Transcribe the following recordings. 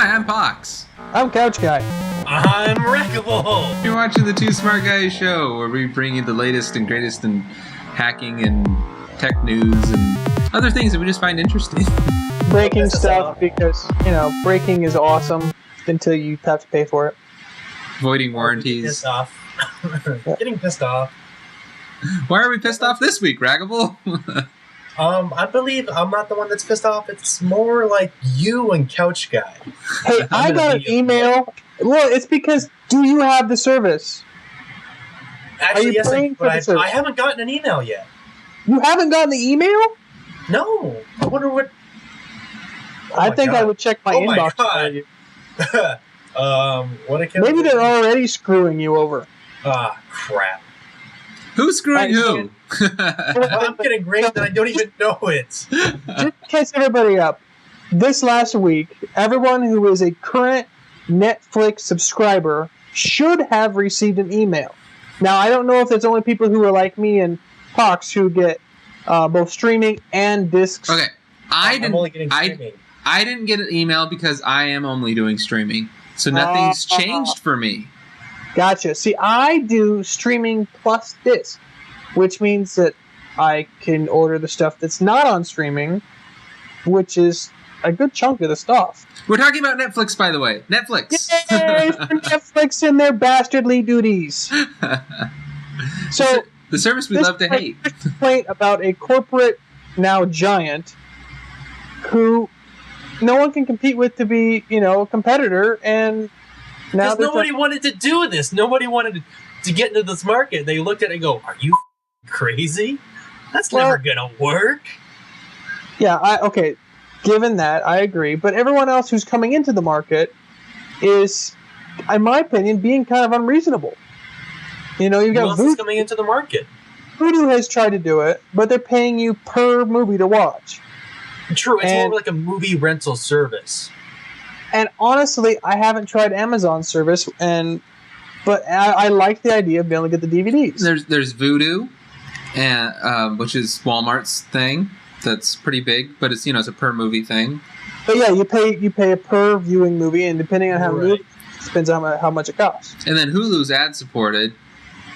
Hi, I'm Pox. I'm Couchguy. I'm Ragable. You're watching the Two Smart Guys show, where we bring you the latest and greatest in hacking and tech news and other things that we just find interesting. Breaking stuff because, breaking is awesome until you have to pay for it. Voiding warranties. Pissed off. Getting pissed off. Why are we pissed off this week, Ragable? I believe I'm not the one that's pissed off. It's more like you and Couchguy. Hey, I got an email. Well, it's because, do you have the service? Actually, yes, I haven't gotten an email yet. You haven't gotten the email? No. I wonder what... I think I would check my inbox. What account? Maybe they're already screwing you over. Ah, crap. Who's screwing who? I'm getting grades and I don't even know it. Just to catch everybody up, this last week, everyone who is a current Netflix subscriber should have received an email. Now, I don't know if it's only people who are like me and Pox who get both streaming and discs. Okay, I'm only getting streaming. I didn't get an email because I am only doing streaming, so nothing's changed for me. Gotcha. See, I do streaming plus disc, which means that I can order the stuff that's not on streaming, which is a good chunk of the stuff. We're talking about Netflix, by the way. Netflix! Yay for Netflix and their bastardly duties! So, the service we love to hate. Complaint about a corporate, now giant, who no one can compete with to be, a competitor, and now because nobody wanted to do this. Nobody wanted to get into this market. They looked at it and go, "Are you crazy? That's never gonna work." Yeah, okay. Given that, I agree. But everyone else who's coming into the market is, in my opinion, being kind of unreasonable. You've got Who else is coming into the market? Voodoo has tried to do it, but they're paying you per movie to watch. True, it's more like a movie rental service. And honestly, I haven't tried Amazon's service, but I like the idea of being able to get the DVDs. There's Vudu, and which is Walmart's thing. That's pretty big, but it's it's a per movie thing. But yeah, you pay a per viewing movie, and depending on how many, it depends on how much it costs. And then Hulu's ad supported,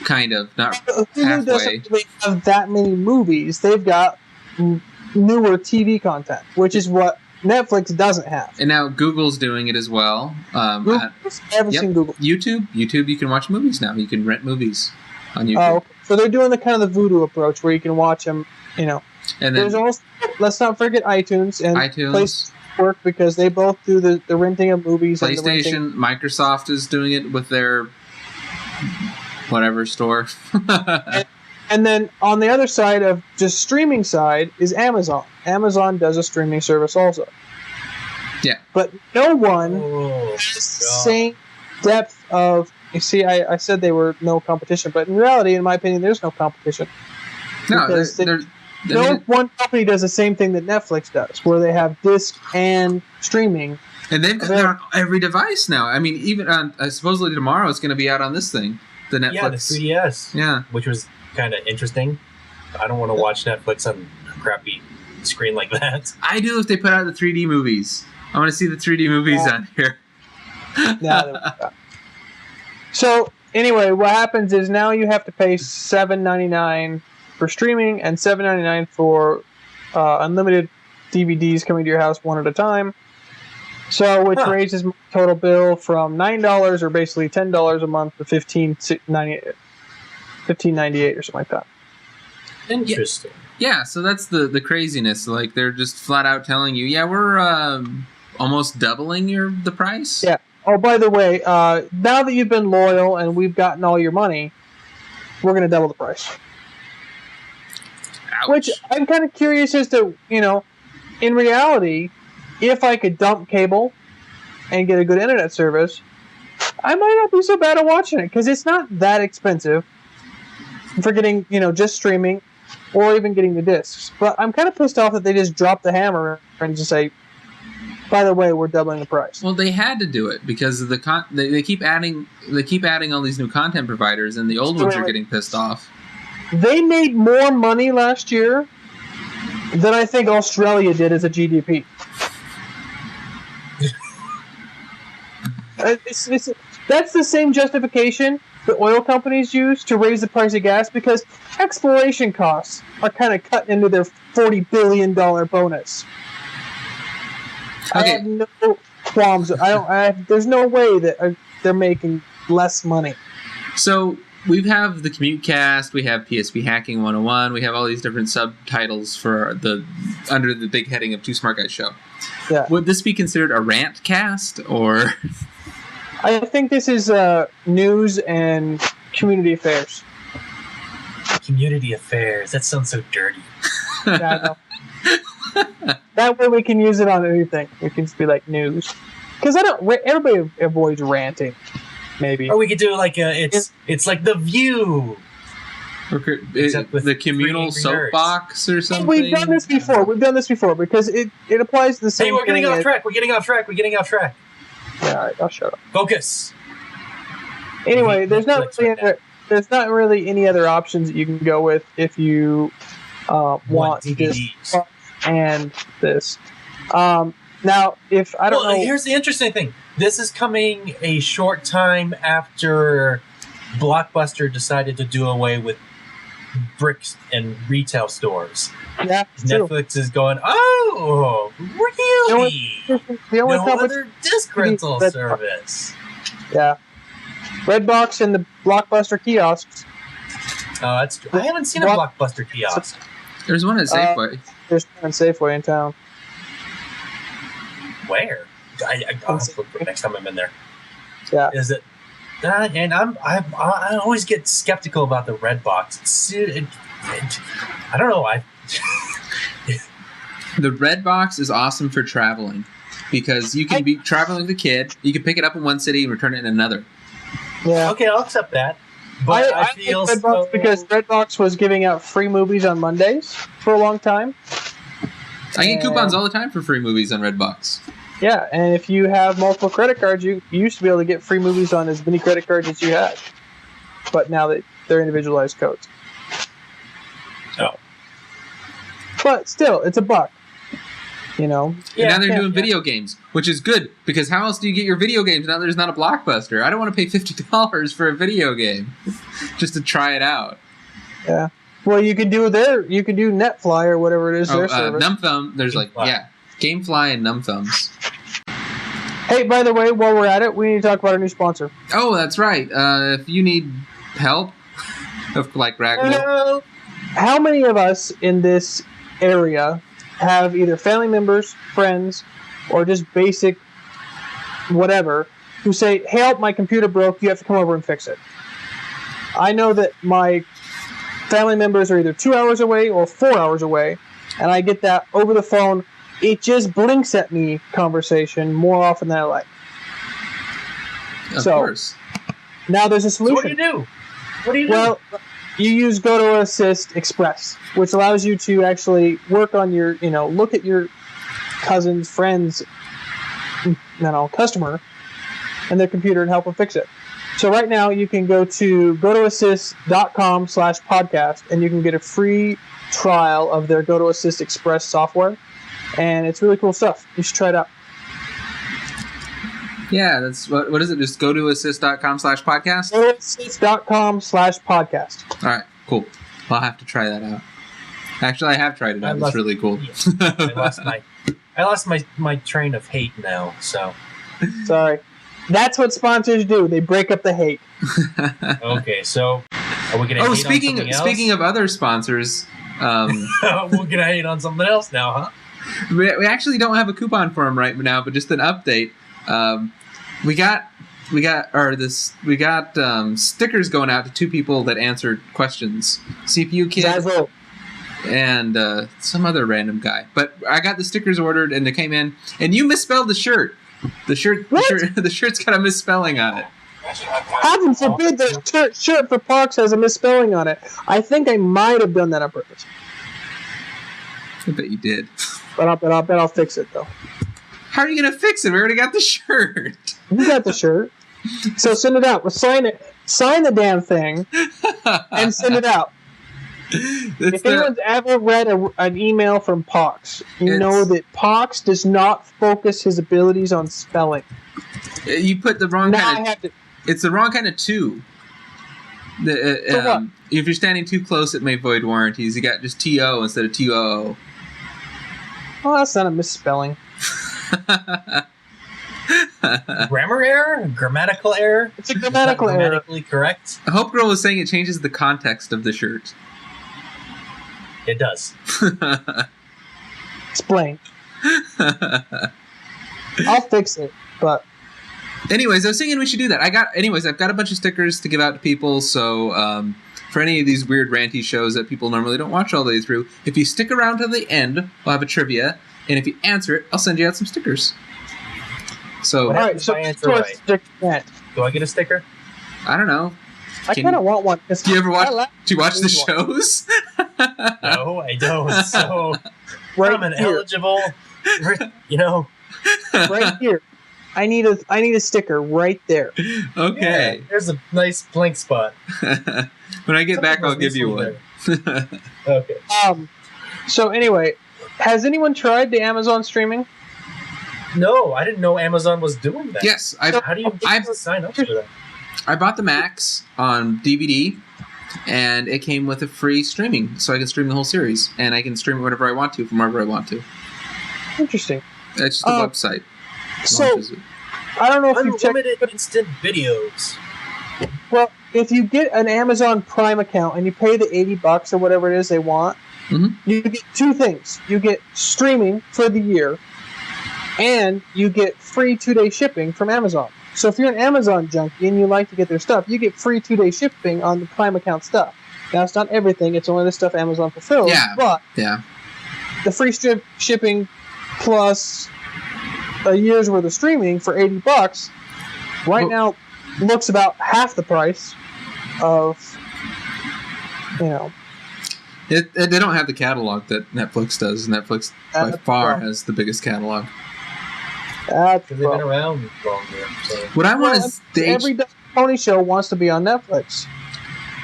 kind of, not Hulu halfway. Doesn't really have that many movies. They've got newer TV content, which is what Netflix doesn't have. And now Google's doing it as well. I haven't seen Google. YouTube, you can watch movies now. You can rent movies on YouTube. Oh, okay. So they're doing the kind of the Voodoo approach where you can watch them, And then there's also, let's not forget iTunes and iTunes work because they both do the renting of movies. PlayStation, Microsoft is doing it with their whatever store. And then on the other side of just streaming side is Amazon. Amazon does a streaming service also. Yeah. But no one has the same depth of... You see, I said they were no competition, but in reality, in my opinion, there's no competition. No, no one company does the same thing that Netflix does, where they have disc and streaming. And they're on every device now. I mean, even on supposedly tomorrow, it's going to be out on this thing, the Netflix. Yeah, the 3DS. Yeah, which was kind of interesting. I don't want to watch Netflix on a crappy screen like that. I do if they put out the 3D movies. I want to see the 3D movies on here. So anyway, what happens is now you have to pay $7.99 for streaming and $7.99 for unlimited DVDs coming to your house one at a time. So, which raises my total bill from $9 or basically $10 a month to $15.98 or something like that. Interesting. Yeah, so that's the craziness. Like they're just flat out telling you, yeah, we're almost doubling the price. Yeah. Oh, by the way, now that you've been loyal and we've gotten all your money, we're going to double the price. Ouch. Which I'm kind of curious as to, in reality, if I could dump cable and get a good internet service, I might not be so bad at watching it because it's not that expensive for getting, just streaming or even getting the discs. But I'm kind of pissed off that they just dropped the hammer and just say, by the way, we're doubling the price. Well, they had to do it because of they keep adding all these new content providers, and the old ones are getting pissed off. They made more money last year than I think Australia did as a GDP. That's the same justification the oil companies use to raise the price of gas, because exploration costs are kind of cut into their $40 billion bonus. Okay. I have no qualms. There's no way that they're making less money. So we have the Commute Cast, we have PSP Hacking 101, we have all these different subtitles for under the big heading of Two Smart Guys Show. Yeah. Would this be considered a rant cast, or? I think this is news and community affairs. Community affairs. That sounds so dirty. Yeah, I know. That way we can use it on anything. We can just be like news. Because everybody avoids ranting. Maybe. Or we could do like it's like The View. Except with the communal three angry nerds. soapbox or something. We've done this before because it applies to the same Hey, we're getting thing off as- track. We're getting off track. Yeah, all right, I'll shut up. Focus. Anyway, there's not Netflix really any other options that you can go with if you want this DVDs. and this. Now, if I don't know, Here's the interesting thing. This is coming a short time after Blockbuster decided to do away with bricks and retail stores. yeah, it's true. Netflix is going, oh, really? The only No company, other disc rental Redbox. service. yeah, Redbox and the Blockbuster kiosks. Oh, that's true. I haven't seen a Block- Blockbuster kiosk. There's one at Safeway. There's one Safeway in town. Where? I'll have to look for it next time I'm in there. Yeah. Is it? And I always get skeptical about the red box. I don't know. The red box is awesome for traveling because you can be traveling with a kid. You can pick it up in one city and return it in another. Yeah. Okay, I'll accept that. But I like feel Redbox because Redbox was giving out free movies on Mondays for a long time. I get coupons all the time for free movies on Redbox. Yeah, and if you have multiple credit cards, you used to be able to get free movies on as many credit cards as you had. But now they're individualized codes. Oh. But still, it's $1. You know? And now they're doing video games, which is good, because how else do you get your video games now there's not a Blockbuster? I don't want to pay $50 for a video game just to try it out. Yeah. Well, you could do Netfly or whatever it is, their service. Numthumb, there's Gamefly and Numthumbs. Hey, by the way, while we're at it, we need to talk about our new sponsor. Oh, that's right. If you need help, like Ragable. How many of us in this area have either family members, friends, or just basic whatever, who say, hey, help, my computer broke, you have to come over and fix it? I know that my family members are either 2 hours away or 4 hours away, and I get that over the phone, it just blinks at me conversation more often than I like. Of course. Now there's a So solution. what do you do? What do you do? Well, you use GoToAssist Express, which allows you to actually work on your, look at your cousin's, friend's, customer and their computer and help them fix it. So right now you can go to gotoassist.com/podcast and you can get a free trial of their GoToAssist Express software. And it's really cool stuff. You should try it out. Yeah, that's what is it? Just go to assist.com/podcast? GoToAssist.com/podcast. All right, cool. I'll have to try that out. Actually, I have tried it out. It's really cool. I lost my train of hate now, so. Sorry. That's what sponsors do. They break up the hate. Okay, so are we going to hate on something else? Speaking of other sponsors, we're going to hate on something else now, huh? we actually don't have a coupon for them right now, but just an update. We got stickers going out to 2 people that answered questions. CPU Kid Zazzle. and some other random guy. But I got the stickers ordered and they came in, and you misspelled the shirt. The shirt's got a misspelling on it. Heaven forbid the shirt for Pox has a misspelling on it. I think I might have done that on purpose. I bet you did. But I'll fix it, though. How are you going to fix it? We already got the shirt. You got the shirt. So send it out. We'll sign it. Sign the damn thing and send it out. It's If anyone's ever read an email from Pox, you know that Pox does not focus his abilities on spelling. You put the wrong Now kind I of. have to. It's the wrong kind of two. So what? If you're standing too close, it may void warranties. You got just TO instead of TOO. Well, that's not a misspelling. Grammar error? Grammatical error? It's a grammatical error. Grammatically correct? Hope Girl was saying it changes the context of the shirt. It does. Explain. I'll fix it, but Anyways, I was thinking we should do that. I've got a bunch of stickers to give out to people, so for any of these weird ranty shows that people normally don't watch all the way through, if you stick around to the end, we'll have a trivia, and if you answer it, I'll send you out some stickers. So, all right. So I answer right. Do I get a sticker? I don't know. I kind of want one. Do you ever watch? Do you watch the shows? No, I don't. So Right I'm here. ineligible. Right here. I need a sticker right there. Okay. Yeah, there's a nice blank spot. When I get back, I'll give you one. Okay. So anyway, has anyone tried the Amazon streaming? No, I didn't know Amazon was doing that. Yes, How do you sign up for that? I bought the Max on DVD, and it came with a free streaming, so I can stream the whole series, and I can stream it whenever I want to, from wherever I want to. Interesting. It's just the website. So launches it. I don't know if you've checked. Unlimited instant videos. Well, if you get an Amazon Prime account and you pay the $80 or whatever it is they want, you get two things. You get streaming for the year, and you get free 2-day shipping from Amazon. So if you're an Amazon junkie and you like to get their stuff, you get free 2-day shipping on the Prime account stuff. Now, it's not everything. It's only the stuff Amazon fulfills. Yeah. But the free shipping plus a year's worth of streaming for $80 right now looks about half the price of, They don't have the catalog that Netflix does. Netflix by far has the biggest catalog. That's Because they've been around longer. So. What I want is every pony show wants to be on Netflix.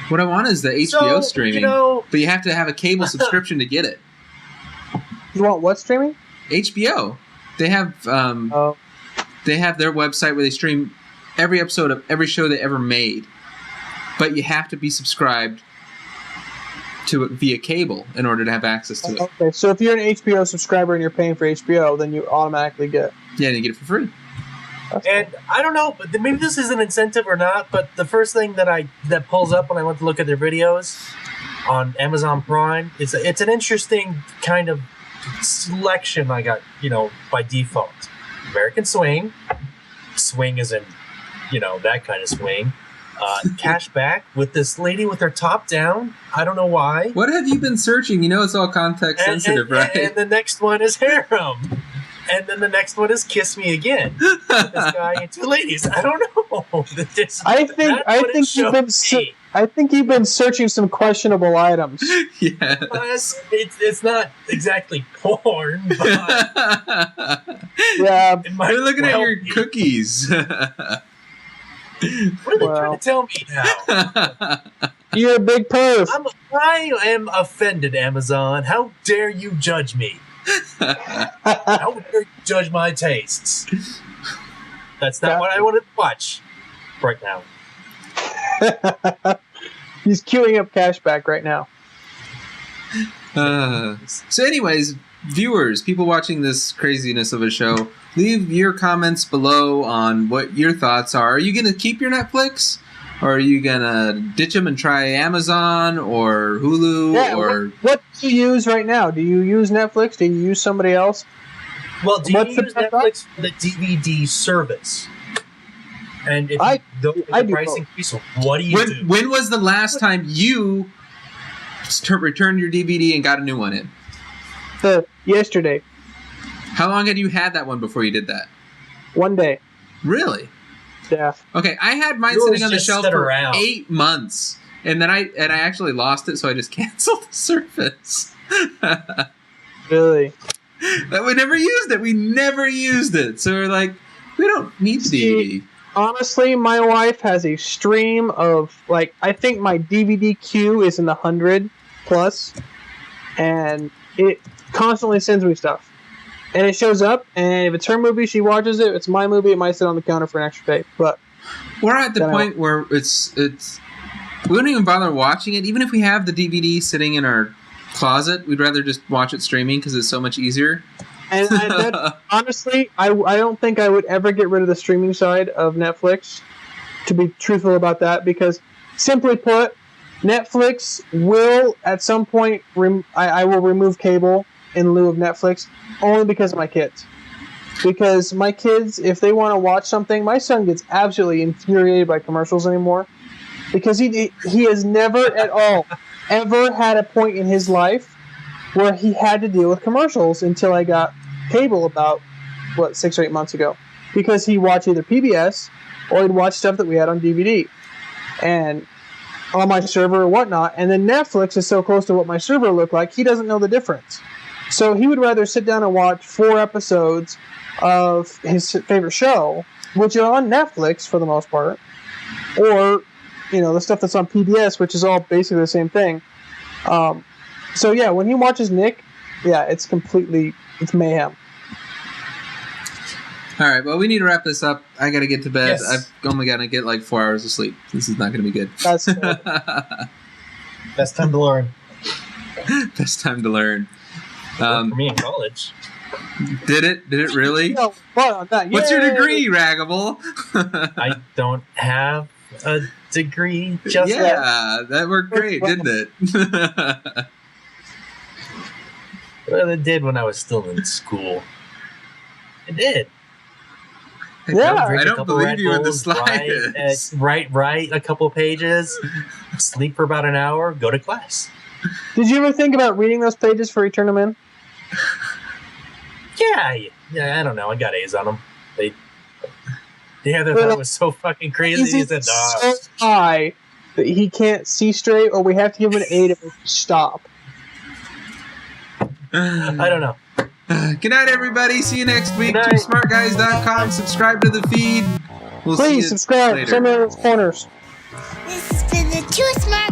What I want is the HBO streaming, but you have to have a cable subscription to get it. You want what streaming? HBO. They have they have their website where they stream every episode of every show they ever made, but you have to be subscribed to it via cable in order to have access to it. Okay, so if you're an HBO subscriber and you're paying for HBO, then you automatically get it. Yeah, and you get it for free. And I don't know, but maybe this is an incentive or not, but the first thing that pulls up when I went to look at their videos on Amazon Prime is it's an interesting kind of selection I got, by default. American Swing is in, that kind of swing. Cashback with this lady with her top down. I don't know why. What have you been searching? You know it's all context sensitive, right? And the next one is Harem. And then the next one is Kiss Me Again. This guy and two ladies. I don't know. I think you've been searching some questionable items. Yes. It's not exactly porn, but yeah. You're looking at your cookies. What are they trying to tell me now? You're a big perv. I am offended, Amazon. How dare you judge me? How dare you judge my tastes? That's not what I want to watch right now. He's queuing up cashback right now. So anyways, viewers, people watching this craziness of a show, leave your comments below on what your thoughts are. Are you going to keep your Netflix? Or are you going to ditch them and try Amazon or Hulu? Yeah, or what do you use right now? Do you use Netflix? Do you use somebody else? Well, do you use Netflix for the DVD service? And if I the do price both. increase, what do you do? When was the last time you returned your DVD and got a new one in? Yesterday. How long had you had that one before you did that? 1 day. Really? Yeah. Okay, I had mine Yours sitting on the just shelf sit for around. 8 months, and then I actually lost it, so I just canceled the service. Really? But we never used it. We never used it. So we're like, we don't need the DVD. Honestly, my wife has a stream of, I think my DVD queue is in the 100, Plus, and it constantly sends me stuff. And it shows up, and if it's her movie, she watches it. If it's my movie, it might sit on the counter for an extra day. But we're at the point where it's we wouldn't even bother watching it. Even if we have the DVD sitting in our closet, we'd rather just watch it streaming because it's so much easier. And honestly, I don't think I would ever get rid of the streaming side of Netflix, to be truthful about that, because simply put, Netflix will at some point I will remove cable in lieu of Netflix, only because of my kids. Because my kids, if they want to watch something, my son gets absolutely infuriated by commercials anymore, because he has never at all ever had a point in his life where he had to deal with commercials until I got cable about 6 or 8 months ago, because he watched either PBS or he'd watch stuff that we had on DVD and on my server or whatnot. And then Netflix is so close to what my server looked like, he doesn't know the difference. So he would rather sit down and watch 4 episodes of his favorite show, which are on Netflix for the most part, or the stuff that's on PBS, which is all basically the same thing. So yeah, when he watches Nick, it's mayhem. All right, well, we need to wrap this up. I got to get to bed. Yes. I've only got to get like 4 hours of sleep. This is not going to be good. That's Best time to learn. Best time to learn. For me in college. Did it really? No, What's your degree, Ragable? I don't have a degree just yet. Yeah, that worked great, didn't it? Well, it did when I was still in school. It did. I don't believe you in the slightest. Write a couple pages, sleep for about an hour, go to class. Did you ever think about reading those pages before you turn them in? Yeah, I don't know. I got A's on them. They thought it was so fucking crazy. He said, so high that he can't see straight, or we have to give him an A to stop. I don't know. Good night, everybody. See you next week. TwoSmartGuys.com. Subscribe to the feed. We'll see you Please subscribe. later. Show me those corners. This is the Too Smart